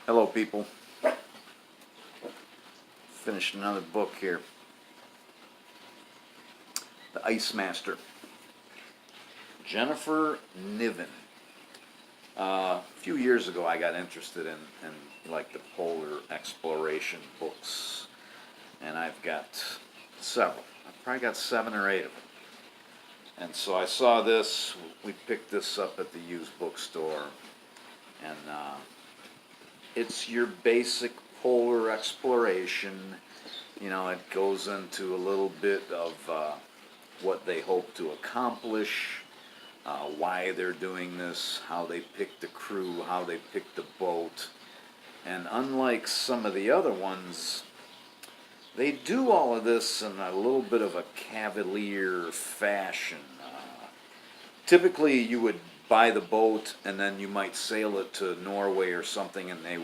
Hello, people. Finished another book here. The Ice Master. Jennifer Niven. A few years ago, I got interested in like the polar exploration books, and I've got several. I've probably got 7 or 8 of them. And so I saw this. We picked this up at the used bookstore, and it's your basic polar exploration. You know, it goes into a little bit of what they hope to accomplish, why they're doing this, how they picked the crew, how they picked the boat. And unlike some of the other ones, they do all of this in a little bit of a cavalier fashion. Typically, you would buy the boat and then you might sail it to Norway or something, and they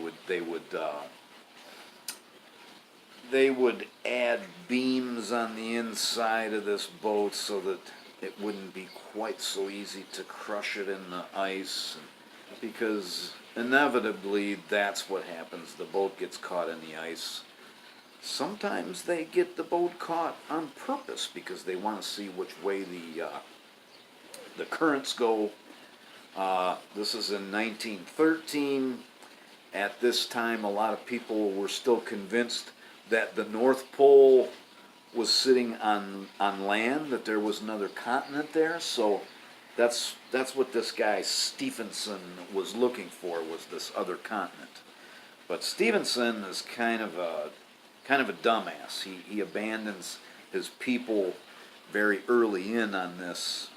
would add beams on the inside of this boat so that it wouldn't be quite so easy to crush it in the ice, because inevitably that's what happens. The boat gets caught in the ice. Sometimes they get the boat caught on purpose because they want to see which way the currents go. This is in 1913. At this time, a lot of people were still convinced that the North Pole was sitting on land, that there was another continent there. So that's what this guy Stephenson was looking for, was this other continent. But Stephenson is kind of a dumbass. He abandons his people very early in on this.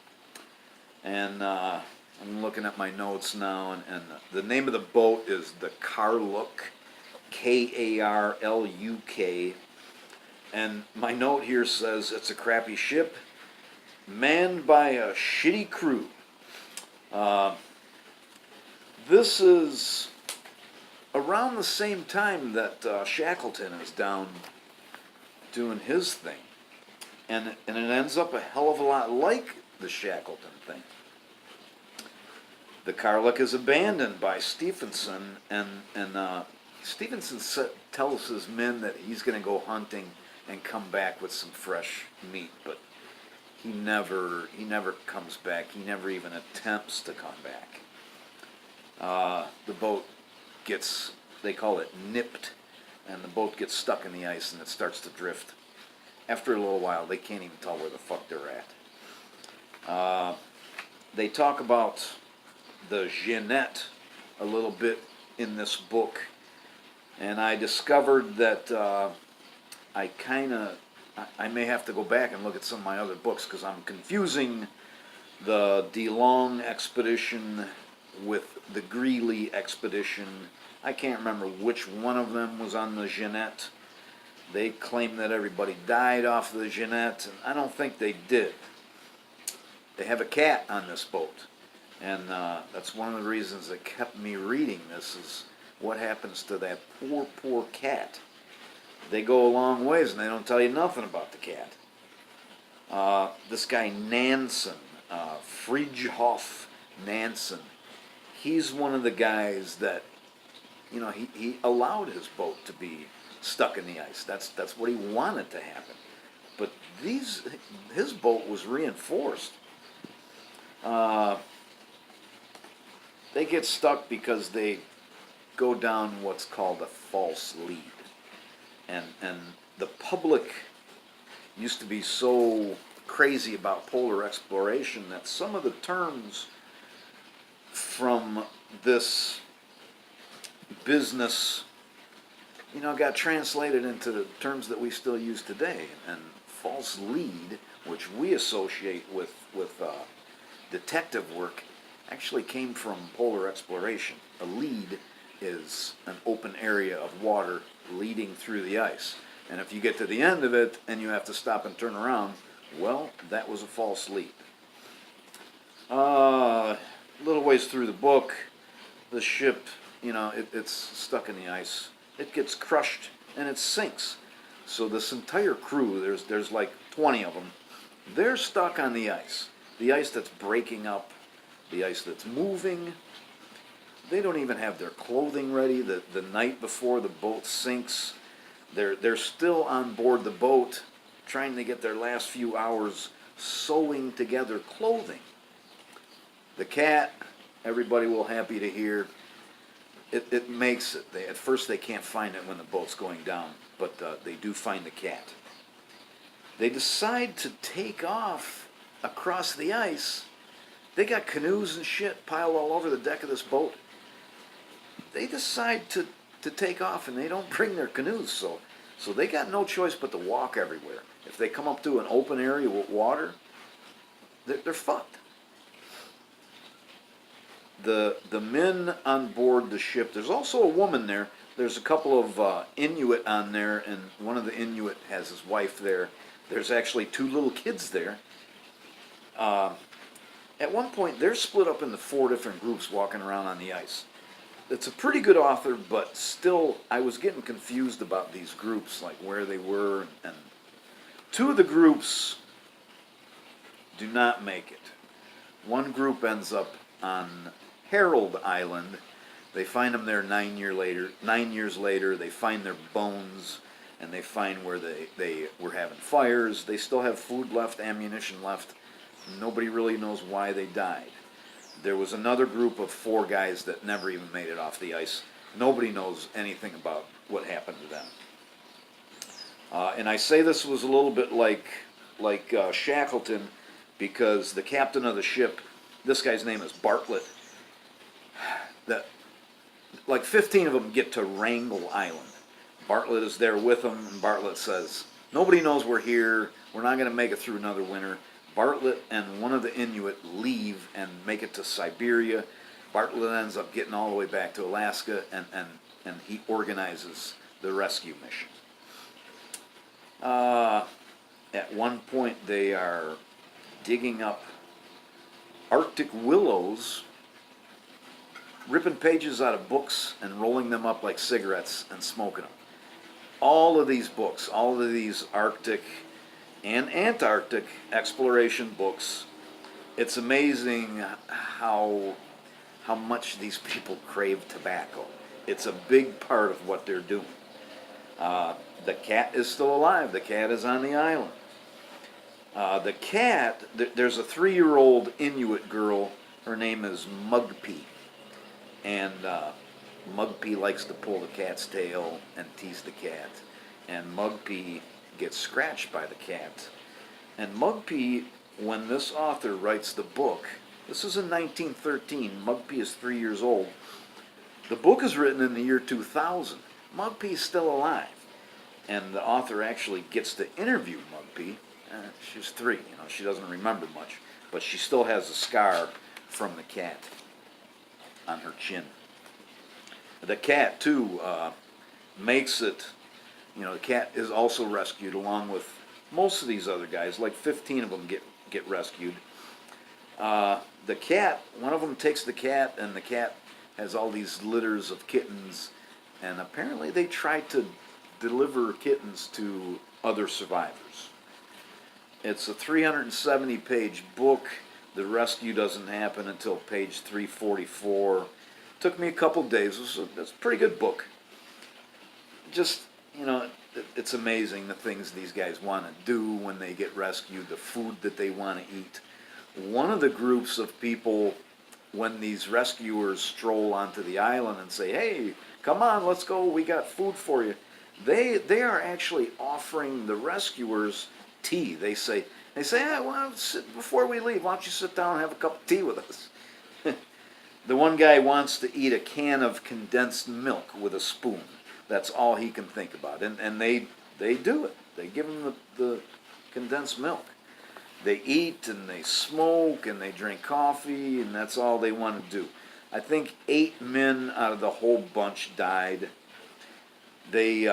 And I'm looking at my notes now, and the name of the boat is the Karluk, Karluk, and my note here says it's a crappy ship, manned by a shitty crew. This is around the same time that Shackleton is down doing his thing, and it ends up a hell of a lot like the Shackleton thing. The Karluk is abandoned by Stephenson, and Stephenson tells his men that he's going to go hunting and come back with some fresh meat, but he never comes back. He never even attempts to come back. The boat gets, they call it nipped, and the boat gets stuck in the ice and it starts to drift. After a little while, they can't even tell where the fuck they're at. They talk about the Jeannette a little bit in this book, and I discovered that I may have to go back and look at some of my other books, because I'm confusing the DeLong expedition with the Greeley expedition. I can't remember which one of them was on the Jeannette. They claim that everybody died off the Jeannette, and I don't think they did. They have a cat on this boat, and that's one of the reasons that kept me reading this, is what happens to that poor cat. They go a long ways and they don't tell you nothing about the cat. This guy Nansen, Friedhof Nansen, he's one of the guys that, you know, he allowed his boat to be stuck in the ice. That's what he wanted to happen. But his boat was reinforced. They get stuck because they go down what's called a false lead. And the public used to be so crazy about polar exploration that some of the terms from this business, you know, got translated into the terms that we still use today. And false lead, which we associate with detective work, actually came from polar exploration. A lead is an open area of water leading through the ice. And if you get to the end of it and you have to stop and turn around, well, that was a false lead. A little ways through the book, the ship, you know, it's stuck in the ice. It gets crushed and it sinks. So this entire crew, there's like 20 of them, they're stuck on the ice. The ice that's breaking up, the ice that's moving. they don't even have their clothing ready. The night before the boat sinks, they're still on board the boat, trying to get their last few hours sewing together clothing. The cat, everybody will happy to hear, it makes it. At first they can't find it when the boat's going down, but they do find the cat. They decide to take off across the ice. They got canoes and shit piled all over the deck of this boat. They decide to take off, and they don't bring their canoes, so they got no choice but to walk everywhere. If they come up to an open area with water, they're fucked. The men on board the ship, there's also a woman there. There's a couple of Inuit on there, and one of the Inuit has his wife there. There's actually 2 little kids there. At one point, they're split up into 4 different groups walking around on the ice. It's a pretty good author, but still, I was getting confused about these groups, like where they were. And 2 of the groups do not make it. One group ends up on Herald Island. They find them there 9 years later. They find their bones, and they find where they were having fires. They still have food left, ammunition left. Nobody really knows why they died. There was another group of 4 guys that never even made it off the ice. Nobody knows anything about what happened to them. And I say this was a little bit like Shackleton, because the captain of the ship, this guy's name is Bartlett, that like 15 of them get to Wrangel Island. Bartlett is there with them, and Bartlett says, nobody knows we're here, we're not going to make it through another winter. Bartlett and one of the Inuit leave and make it to Siberia. Bartlett ends up getting all the way back to Alaska, and he organizes the rescue mission. At one point they are digging up Arctic willows, ripping pages out of books and rolling them up like cigarettes and smoking them. All of these books, all of these Arctic and Antarctic exploration books, it's amazing how much these people crave tobacco. It's a big part of what they're doing. The cat is still alive. The cat is on the island. The cat, there's a 3-year-old Inuit girl. Her name is Mugpee. And Mugpee likes to pull the cat's tail and tease the cat. And Mugpee gets scratched by the cat. And Mugpee, when this author writes the book, this is in 1913, Mugpee is 3 years old. The book is written in the year 2000. Mugpee is still alive. And the author actually gets to interview Mugpee. She's 3, she doesn't remember much, but she still has a scar from the cat on her chin. The cat, too, makes it. The cat is also rescued along with most of these other guys. Like 15 of them get rescued. The cat, one of them takes the cat, and the cat has all these litters of kittens, and apparently they try to deliver kittens to other survivors. It's a 370-page book. The rescue doesn't happen until page 344. Took me a couple days. It's a pretty good book. Just, it's amazing the things these guys want to do when they get rescued, the food that they want to eat. One of the groups of people, when these rescuers stroll onto the island and say, hey, come on, let's go, we got food for you, they are actually offering the rescuers tea. They say, before we leave, why don't you sit down and have a cup of tea with us? The one guy wants to eat a can of condensed milk with a spoon. That's all he can think about. And they do it. They give him the condensed milk. They eat and they smoke and they drink coffee, and that's all they want to do. I think 8 men out of the whole bunch died. They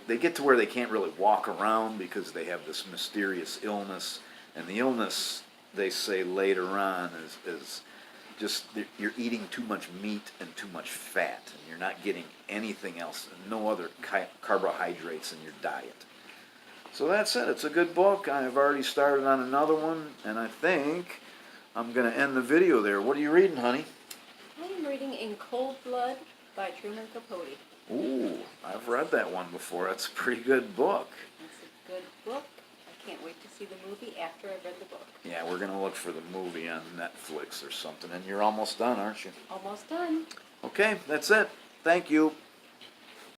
get to where they can't really walk around because they have this mysterious illness. And the illness, they say later on, is just you're eating too much meat and too much fat, and you're not getting anything else, no other carbohydrates in your diet. So that's it. It's a good book. I've already started on another one, and I think I'm going to end the video there. What are you reading, honey? reading In Cold Blood by Truman Capote. Ooh, I've read that one before. That's a pretty good book. It's a good book. I can't wait to see the movie after I've read the book. Yeah, we're going to look for the movie on Netflix or something. And you're almost done, aren't you? Almost done. Okay, that's it. Thank you.